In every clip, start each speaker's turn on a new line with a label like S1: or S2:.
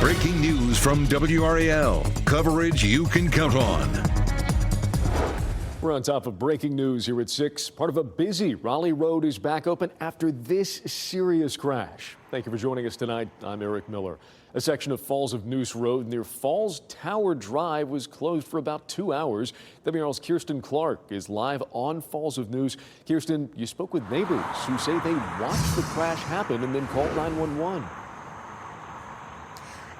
S1: Breaking news from WRAL. Coverage you can count on.
S2: We're on top of breaking news here at 6. Part of a busy Raleigh road is back open after this serious crash. Thank you for joining us tonight. I'm Eric Miller. A section of Falls of Noose Road near Falls Tower Drive was closed for about 2 hours. WRAL's Kirsten Clark is live on Falls of Noose. Kirsten, you spoke with neighbors who say they watched the crash happen and then called 911.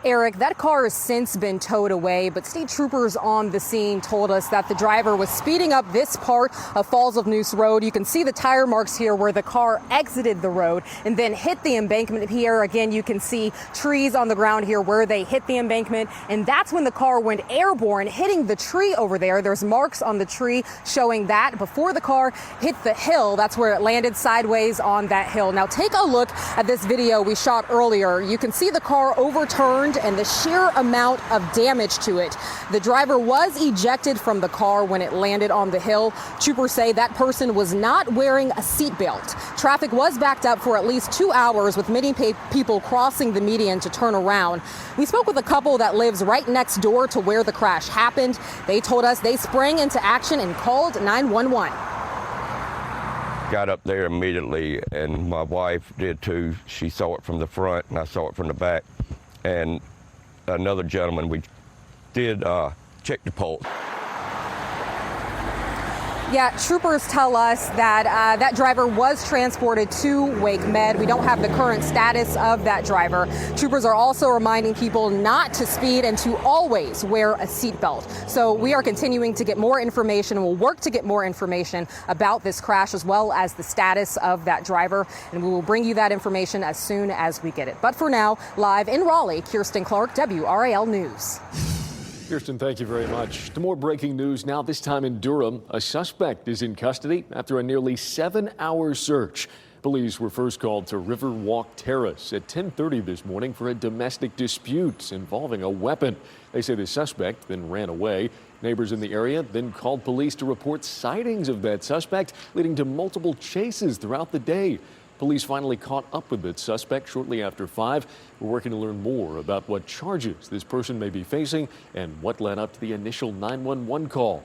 S3: Eric, that car has since been towed away, but state troopers on the scene told us that the driver was speeding up this part of Falls of Noose Road. You can see the tire marks here where the car exited the road and then hit the embankment here. Again, you can see trees on the ground here where they hit the embankment, and that's when the car went airborne, hitting the tree over there. There's marks on the tree showing that before the car hit the hill. That's where it landed sideways on that hill. Now take a look at this video we shot earlier. You can see the car overturned and the sheer amount of damage to it. The driver was ejected from the car when it landed on the hill. Troopers say that person was not wearing a seatbelt. Traffic was backed up for at least 2 hours, with many people crossing the median to turn around. We spoke with a couple that lives right next door to where the crash happened. They told us they sprang into action and called 911.
S4: Got up there immediately, and my wife did too. She saw it from the front and I saw it from the back. And another gentleman, we did check the pulse.
S3: Yeah, troopers tell us that that driver was transported to Wake Med. We don't have the current status of that driver. Troopers are also reminding people not to speed and to always wear a seatbelt. So we are continuing to get more information, and we'll work to get more information about this crash as well as the status of that driver. And we will bring you that information as soon as we get it. But for now, live in Raleigh, Kirsten Clark, WRAL News.
S2: Kirsten, thank you very much. To more breaking news now, this time in Durham. A suspect is in custody after a nearly 7-hour search. Police were first called to Riverwalk Terrace at 10:30 this morning for a domestic dispute involving a weapon. They say the suspect then ran away. Neighbors in the area then called police to report sightings of that suspect, leading to multiple chases throughout the day. Police finally caught up with the suspect shortly after 5. We're working to learn more about what charges this person may be facing and what led up to the initial 911 call.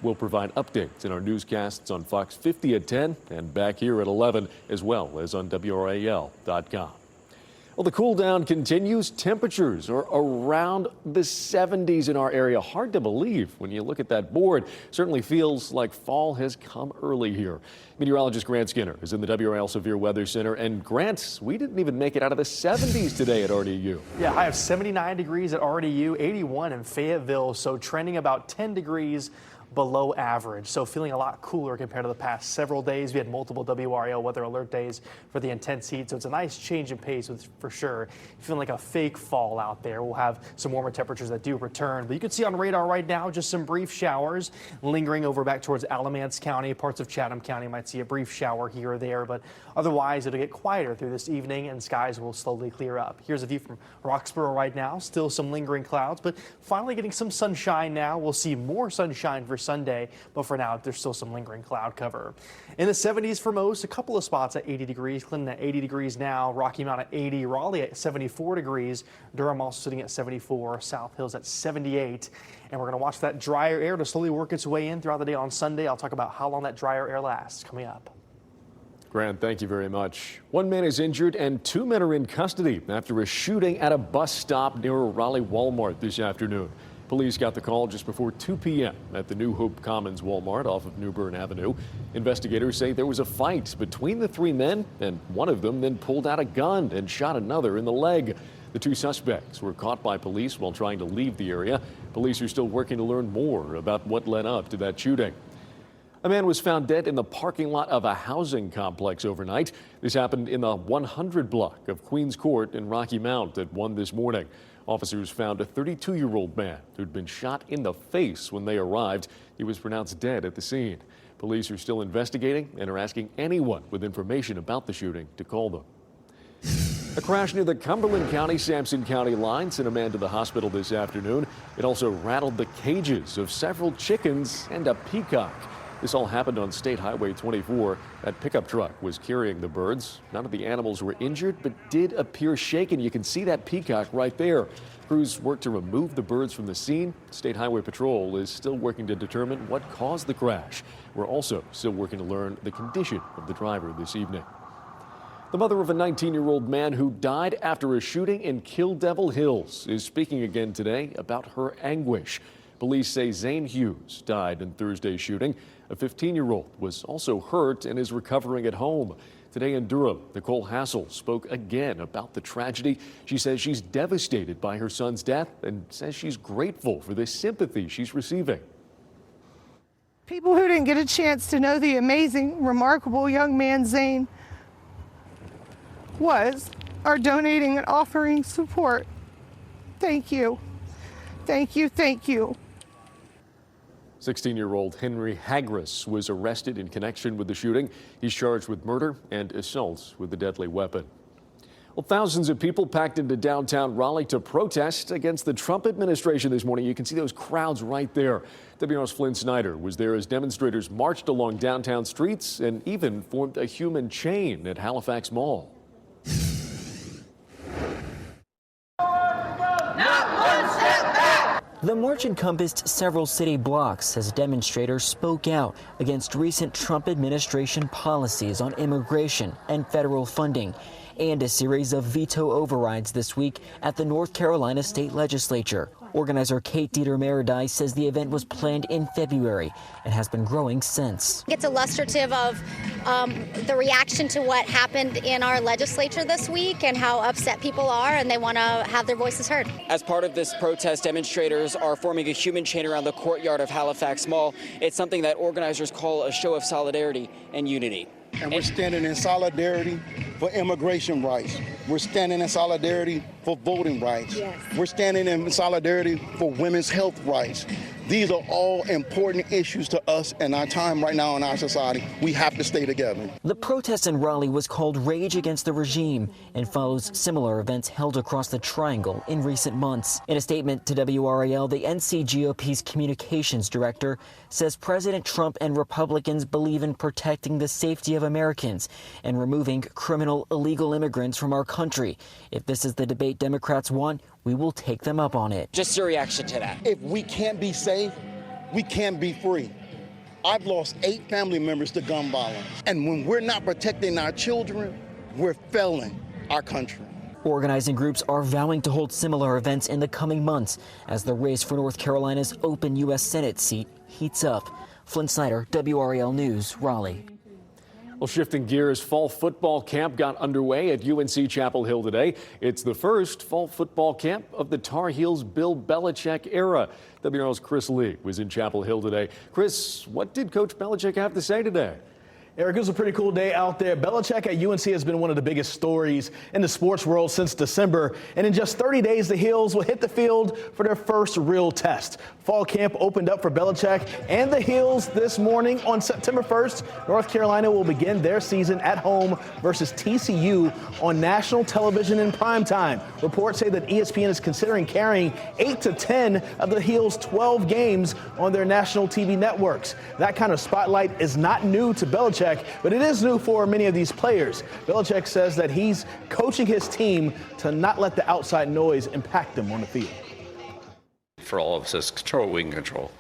S2: We'll provide updates in our newscasts on Fox 50 at 10 and back here at 11, as well as on WRAL.com. Well, the cool down continues. Temperatures are around the 70s in our area. Hard to believe when you look at that board. Certainly feels like fall has come early here. Meteorologist Grant Skinner is in the WRAL Severe Weather Center. And Grant, we didn't even make it out of the 70s today at RDU.
S5: Yeah, I have 79 degrees at RDU, 81 in Fayetteville, so trending about 10 degrees below average, so feeling a lot cooler compared to the past several days. We had multiple WRAL weather alert days for the intense heat, so it's a nice change in pace for sure. Feeling like a fake fall out there. We'll have some warmer temperatures that do return, but you can see on radar right now just some brief showers lingering over back towards Alamance County. Parts of Chatham County might see a brief shower here or there, but otherwise it'll get quieter through this evening and skies will slowly clear up. Here's a view from Roxborough right now. Still some lingering clouds, but finally getting some sunshine now. We'll see more sunshine for Sunday, but for now there's still some lingering cloud cover. In the 70s for most, a couple of spots at 80 degrees. Clinton at 80 degrees now, Rocky Mount at 80, Raleigh at 74 degrees, Durham also sitting at 74, South Hills at 78. And we're going to watch that drier air to slowly work its way in throughout the day on Sunday. I'll talk about how long that drier air lasts coming up.
S2: Grant, thank you very much. 1 man is injured and 2 men are in custody after a shooting at a bus stop near a Raleigh Walmart this afternoon. Police got the call just before 2 p.m. at the New Hope Commons Walmart off of New Bern Avenue. Investigators say there was a fight between the 3 men, and one of them then pulled out a gun and shot another in the leg. The 2 suspects were caught by police while trying to leave the area. Police are still working to learn more about what led up to that shooting. A man was found dead in the parking lot of a housing complex overnight. This happened in the 100 block of Queens Court in Rocky Mount at 1 this morning. Officers found a 32-year-old man who'd been shot in the face when they arrived. He was pronounced dead at the scene. Police are still investigating and are asking anyone with information about the shooting to call them. A crash near the Cumberland County-Sampson County line sent a man to the hospital this afternoon. It also rattled the cages of several chickens and a peacock. This all happened on State Highway 24. That pickup truck was carrying the birds. None of the animals were injured, but did appear shaken. You can see that peacock right there. Crews worked to remove the birds from the scene. State Highway Patrol is still working to determine what caused the crash. We're also still working to learn the condition of the driver this evening. The mother of a 19-year-old man who died after a shooting in Kill Devil Hills is speaking again today about her anguish. Police say Zane Hughes died in Thursday's shooting. A 15-year-old was also hurt and is recovering at home. Today in Durham, Nicole Hassel spoke again about the tragedy. She says she's devastated by her son's death and says she's grateful for the sympathy she's receiving.
S6: People who didn't get a chance to know the amazing, remarkable young man Zane are donating and offering support. Thank you. Thank you. Thank you.
S2: 16-year-old Henry Hagris was arrested in connection with the shooting. He's charged with murder and assault with a deadly weapon. Well, thousands of people packed into downtown Raleigh to protest against the Trump administration this morning. You can see those crowds right there. WRAL's Flynn Snyder was there as demonstrators marched along downtown streets and even formed a human chain at Halifax Mall.
S7: The march encompassed several city blocks as demonstrators spoke out against recent Trump administration policies on immigration and federal funding, and a series of veto overrides this week at the North Carolina State Legislature. Organizer Kate Dieter-Meredith says the event was planned in February and has been growing since.
S8: It's illustrative of the reaction to what happened in our legislature this week and how upset people are, and they want to have their voices heard.
S9: As part of this protest, demonstrators are forming a human chain around the courtyard of Halifax Mall. It's something that organizers call a show of solidarity and unity.
S10: And we're standing in solidarity for immigration rights. We're standing in solidarity for voting rights. Yes. We're standing in solidarity for women's health rights. These are all important issues to us in our time right now in our society. We have to stay together.
S7: The protest in Raleigh was called Rage Against the Regime and follows similar events held across the Triangle in recent months. In a statement to WRAL, the NC GOP's communications director says President Trump and Republicans believe in protecting the safety of Americans and removing criminal illegal immigrants from our country. If this is the debate Democrats want, we will take them up on it.
S9: Just your reaction to that.
S10: If we can't be safe, we can't be free. I've lost 8 family members to gun violence. And when we're not protecting our children, we're failing our country.
S7: Organizing groups are vowing to hold similar events in the coming months as the race for North Carolina's open U.S. Senate seat heats up. Flynn Snyder, WRAL News, Raleigh.
S2: Well, shifting gears, fall football camp got underway at UNC Chapel Hill today. It's the first fall football camp of the Tar Heels' Bill Belichick era. WRAL's Chris Lee was in Chapel Hill today. Chris, what did Coach Belichick have to say today?
S5: Eric, it was a pretty cool day out there. Belichick at UNC has been one of the biggest stories in the sports world since December. And in just 30 days, the Heels will hit the field for their first real test. Fall camp opened up for Belichick and the Heels this morning. On September 1st, North Carolina will begin their season at home versus TCU on national television in primetime. Reports say that ESPN is considering carrying 8 to 10 of the Heels' 12 games on their national TV networks. That kind of spotlight is not new to Belichick, but it is new for many of these players. Belichick says that he's coaching his team to not let the outside noise impact them on the field.
S11: For all of us, is control what we can control.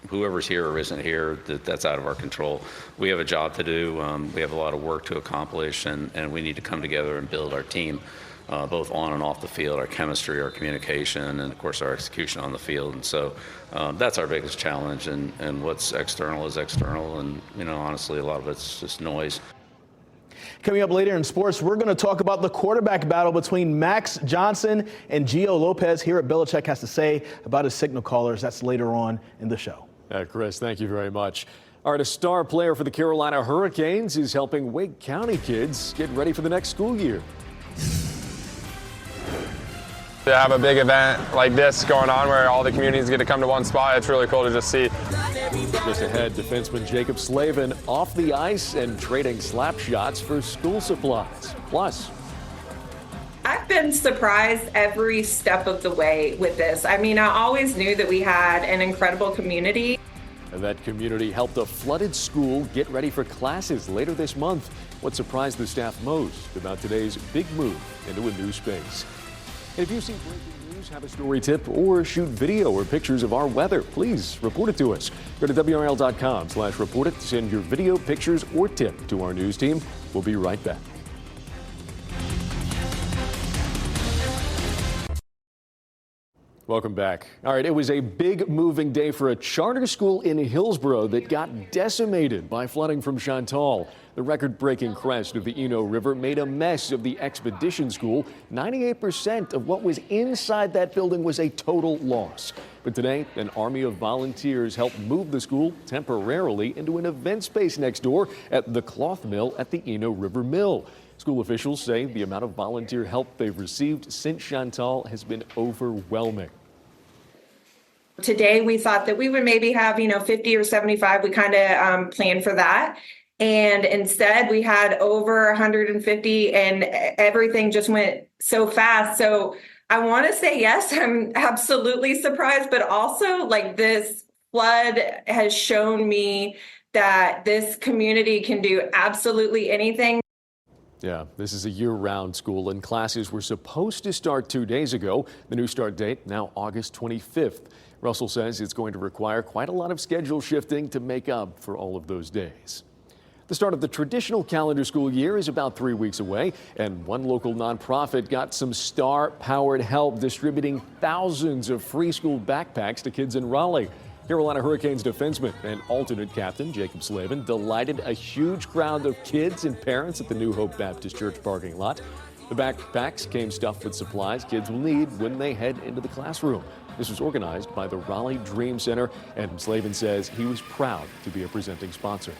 S11: Whoever's here or isn't here, that's out of our control. We have a job to do. We have a lot of work to accomplish, and we need to come together and build our team, both on and off the field, our chemistry, our communication, and of course our execution on the field. And so that's our biggest challenge, and what's external is external, and honestly a lot of it's just noise.
S5: Coming up later in sports, we're going to talk about the quarterback battle between Max Johnson and Gio Lopez. Here at Belichick has to say about his signal callers. That's later on in the show.
S2: Chris, thank you very much. All right, a star player for the Carolina Hurricanes is helping Wake County kids get ready for the next school year.
S12: To have a big event like this going on where all the communities get to come to one spot, it's really cool to just see.
S2: Just ahead, defenseman Jacob Slavin off the ice and trading slap shots for school supplies. Plus,
S13: I've been surprised every step of the way with this. I mean, I always knew that we had an incredible community.
S2: And that community helped a flooded school get ready for classes later this month. What surprised the staff most about today's big move into a new space? And if you see breaking news, have a story tip, or shoot video or pictures of our weather, please report it to us. Go to WRAL.com/report it to send your video, pictures, or tip to our news team. We'll be right back. Welcome back. All right, it was a big moving day for a charter school in Hillsborough that got decimated by flooding from Chantal. The record-breaking crest of the Eno River made a mess of the Expedition School. 98% of what was inside that building was a total loss. But today, an army of volunteers helped move the school temporarily into an event space next door at the cloth mill at the Eno River Mill. School officials say the amount of volunteer help they've received since Chantal has been overwhelming.
S13: Today, we thought that we would maybe have, 50 or 75. We kind of planned for that. And instead, we had over 150 and everything just went so fast. So I want to say, yes, I'm absolutely surprised, but also like this flood has shown me that this community can do absolutely anything.
S2: Yeah, this is a year-round school, and classes were supposed to start 2 days ago. The new start date now August 25th. Russell says it's going to require quite a lot of schedule shifting to make up for all of those days. The start of the traditional calendar school year is about 3 weeks away, and one local nonprofit got some star-powered help distributing thousands of free school backpacks to kids in Raleigh. Carolina Hurricanes defenseman and alternate captain Jacob Slavin delighted a huge crowd of kids and parents at the New Hope Baptist Church parking lot. The backpacks came stuffed with supplies kids will need when they head into the classroom. This was organized by the Raleigh Dream Center, and Slavin says he was proud to be a presenting sponsor.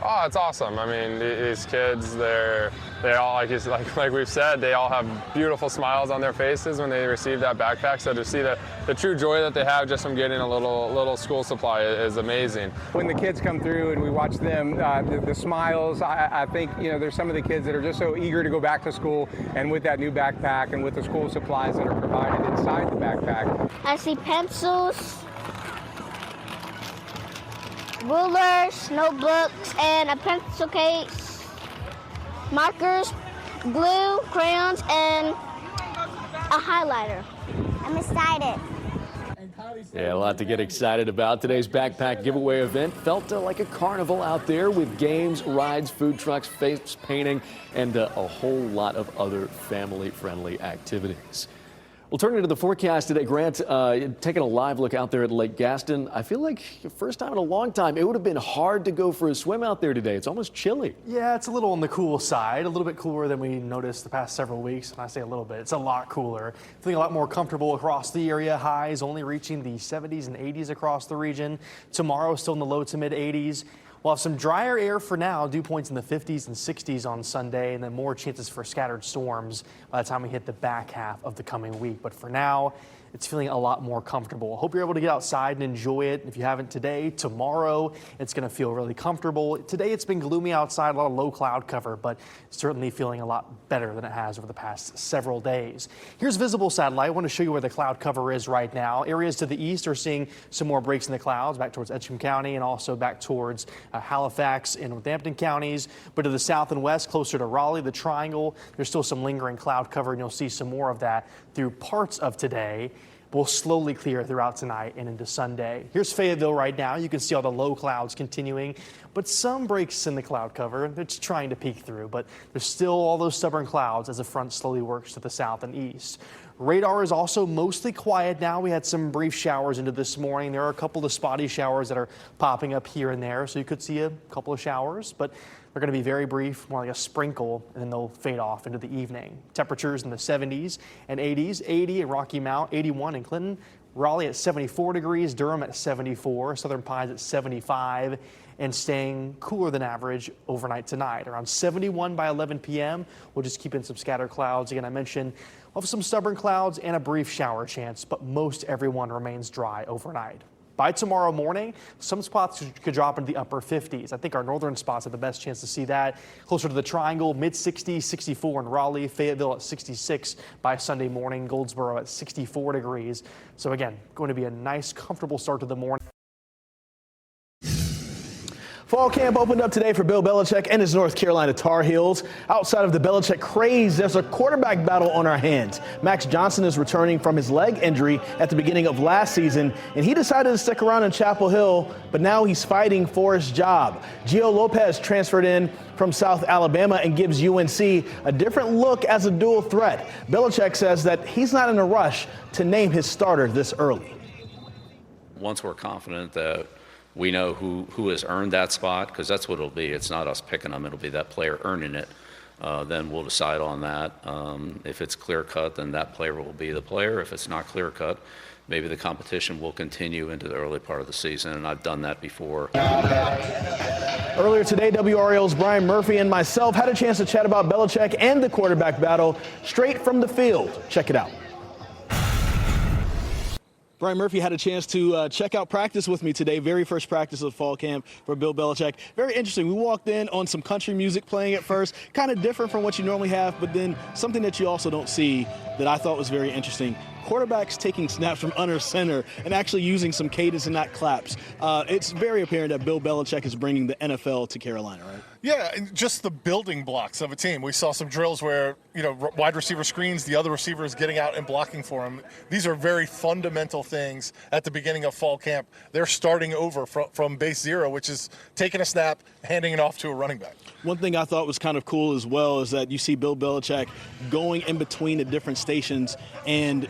S12: Oh, it's awesome. I mean, these kids, they all, like we've said, they all have beautiful smiles on their faces when they receive that backpack. So to see the true joy that they have just from getting a little school supply is amazing.
S14: When the kids come through and we watch them, the smiles, I think, there's some of the kids that are just so eager to go back to school, and with that new backpack and with the school supplies that are provided inside the backpack.
S15: I see pencils, rulers, notebooks, and a pencil case, markers, glue, crayons, and a highlighter. I'm excited.
S2: Yeah, a lot to get excited about. Today's backpack giveaway event felt like a carnival out there with games, rides, food trucks, face painting, and a whole lot of other family-friendly activities. We'll turn into the forecast today. Grant, taking a live look out there at Lake Gaston. I feel like first time in a long time, it would have been hard to go for a swim out there today. It's almost chilly.
S5: Yeah, it's a little on the cool side, a little bit cooler than we noticed the past several weeks. And I say a little bit, it's a lot cooler. Feeling a lot more comfortable across the area. Highs only reaching the 70s and 80s across the region. Tomorrow still in the low to mid 80s. We'll have some drier air for now, dew points in the 50s and 60s on Sunday, and then more chances for scattered storms by the time we hit the back half of the coming week. But for now, it's feeling a lot more comfortable. Hope you're able to get outside and enjoy it. If you haven't today, tomorrow, it's going to feel really comfortable. Today, it's been gloomy outside, a lot of low cloud cover, but certainly feeling a lot better than it has over the past several days. Here's visible satellite. I want to show you where the cloud cover is right now. Areas to the east are seeing some more breaks in the clouds back towards Edgecombe County and also back towards Halifax and Northampton counties. But to the south and west, closer to Raleigh, the Triangle, there's still some lingering cloud cover, and you'll see some more of that through parts of today. Will slowly clear throughout tonight and into Sunday. Here's Fayetteville right now. You can see all the low clouds continuing, but some breaks in the cloud cover. It's trying to peek through, but there's still all those stubborn clouds as the front slowly works to the south and east. Radar is also mostly quiet now. We had some brief showers into this morning. There are a couple of spotty showers that are popping up here and there, so you could see a couple of showers, but they're going to be very brief, more like a sprinkle, and then they'll fade off into the evening. Temperatures in the 70s and 80s, 80 in Rocky Mount, 81 in Clinton, Raleigh at 74 degrees, Durham at 74, Southern Pines at 75, and staying cooler than average overnight tonight. Around 71 by 11 p.m. We'll just keep in some scattered clouds. Again, I mentioned we'll have some stubborn clouds and a brief shower chance, but most everyone remains dry overnight. By tomorrow morning, some spots could drop into the upper 50s. I think our northern spots have the best chance to see that. Closer to the Triangle, mid-60s, 64 in Raleigh, Fayetteville at 66 by Sunday morning, Goldsboro at 64 degrees. So again, going to be a nice, comfortable start to the morning.
S16: Fall camp opened up today for Bill Belichick and his North Carolina Tar Heels. Outside of the Belichick craze, there's a quarterback battle on our hands. Max Johnson is returning from his leg injury at the beginning of last season, and he decided to stick around in Chapel Hill, but now he's fighting for his job. Gio Lopez transferred in from South Alabama and gives UNC a different look as a dual threat. Belichick says that he's not in a rush to name his starter this early.
S11: Once we're confident that we know who has earned that spot, because that's what it'll be. It's not us picking them. It'll be that player earning it. Then we'll decide on that. If it's clear-cut, then that player will be the player. If it's not clear-cut, maybe the competition will continue into the early part of the season, and I've done that before.
S16: Earlier today, WRAL's Brian Murphy and myself had a chance to chat about Belichick and the quarterback battle straight from the field. Check it out. Brian Murphy had a chance to check out practice with me today, very first practice of fall camp for Bill Belichick. Very interesting. We walked in on some country music playing at first, kind of different from what you normally have, but then something that you also don't see that I thought was very interesting. Quarterbacks taking snaps from under center and actually using some cadence and not claps. It's very apparent that Bill Belichick is bringing the NFL to Carolina, right?
S17: Yeah, and just the building blocks of a team. We saw some drills where, wide receiver screens, the other receiver is getting out and blocking for him. These are very fundamental things at the beginning of fall camp. They're starting over from base zero, which is taking a snap, handing it off to a running back.
S16: One thing I thought was kind of cool as well is that you see Bill Belichick going in between the different stations and,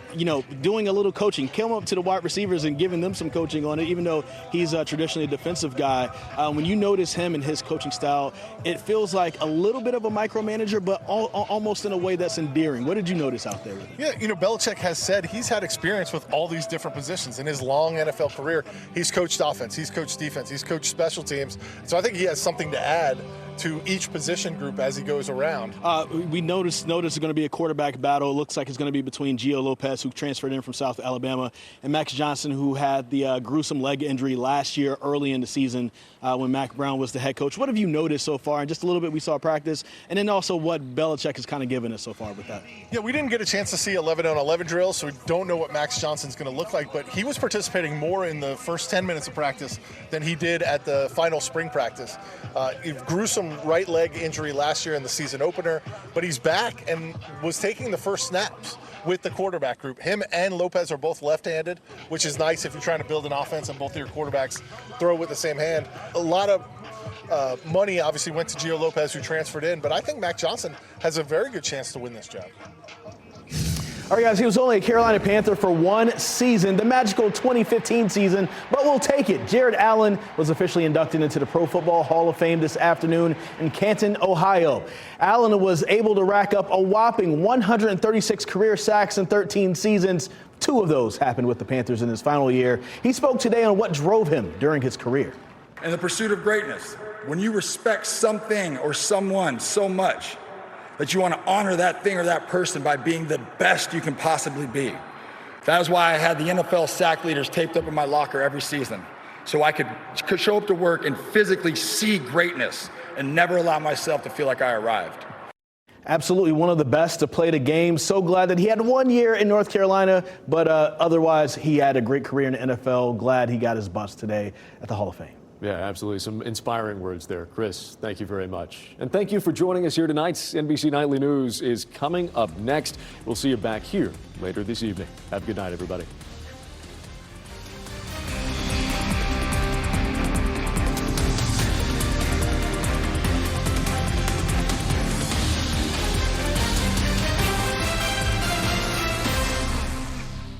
S16: doing a little coaching, coming up to the wide receivers and giving them some coaching on it, even though he's traditionally a defensive guy. When you notice him and his coaching style, it feels like a little bit of a micromanager, but almost in a way that's endearing. What did you notice out there?
S17: Yeah, Belichick has said he's had experience with all these different positions. In his long NFL career, he's coached offense, he's coached defense, he's coached special teams. So I think he has something to add to each position group as he goes around.
S16: We noticed it's going to be a quarterback battle. It looks like it's going to be between Gio Lopez, who transferred in from South Alabama, and Max Johnson, who had the gruesome leg injury last year early in the season when Mac Brown was the head coach. What have you noticed so far? And just a little bit we saw practice, and then also what Belichick has kind of given us so far with that.
S17: Yeah, we didn't get a chance to see 11-on-11 drills, so we don't know what Max Johnson's going to look like, but he was participating more in the first 10 minutes of practice than he did at the final spring practice. Gruesome right leg injury last year in the season opener, but he's back and was taking the first snaps with the quarterback group. Him and Lopez are both left-handed, which is nice if you're trying to build an offense and both of your quarterbacks throw with the same hand. A lot of money obviously went to Gio Lopez, who transferred in, but I think Mac Johnson has a very good chance to win this job.
S16: All right, guys, he was only a Carolina Panther for one season, the magical 2015 season, but we'll take it. Jared Allen was officially inducted into the Pro Football Hall of Fame this afternoon in Canton, Ohio. Allen was able to rack up a whopping 136 career sacks in 13 seasons. 2 of those happened with the Panthers in his final year. He spoke today on what drove him during his career.
S18: In the pursuit of greatness, when you respect something or someone so much, that you want to honor that thing or that person by being the best you can possibly be. That is why I had the NFL sack leaders taped up in my locker every season, so I could show up to work and physically see greatness and never allow myself to feel like I arrived.
S16: Absolutely one of the best to play the game. So glad that he had 1 year in North Carolina, but otherwise he had a great career in the NFL. Glad he got his bust today at the Hall of Fame.
S2: Yeah, absolutely. Some inspiring words there. Chris, thank you very much. And thank you for joining us here tonight. NBC Nightly News is coming up next. We'll see you back here later this evening. Have a good night, everybody.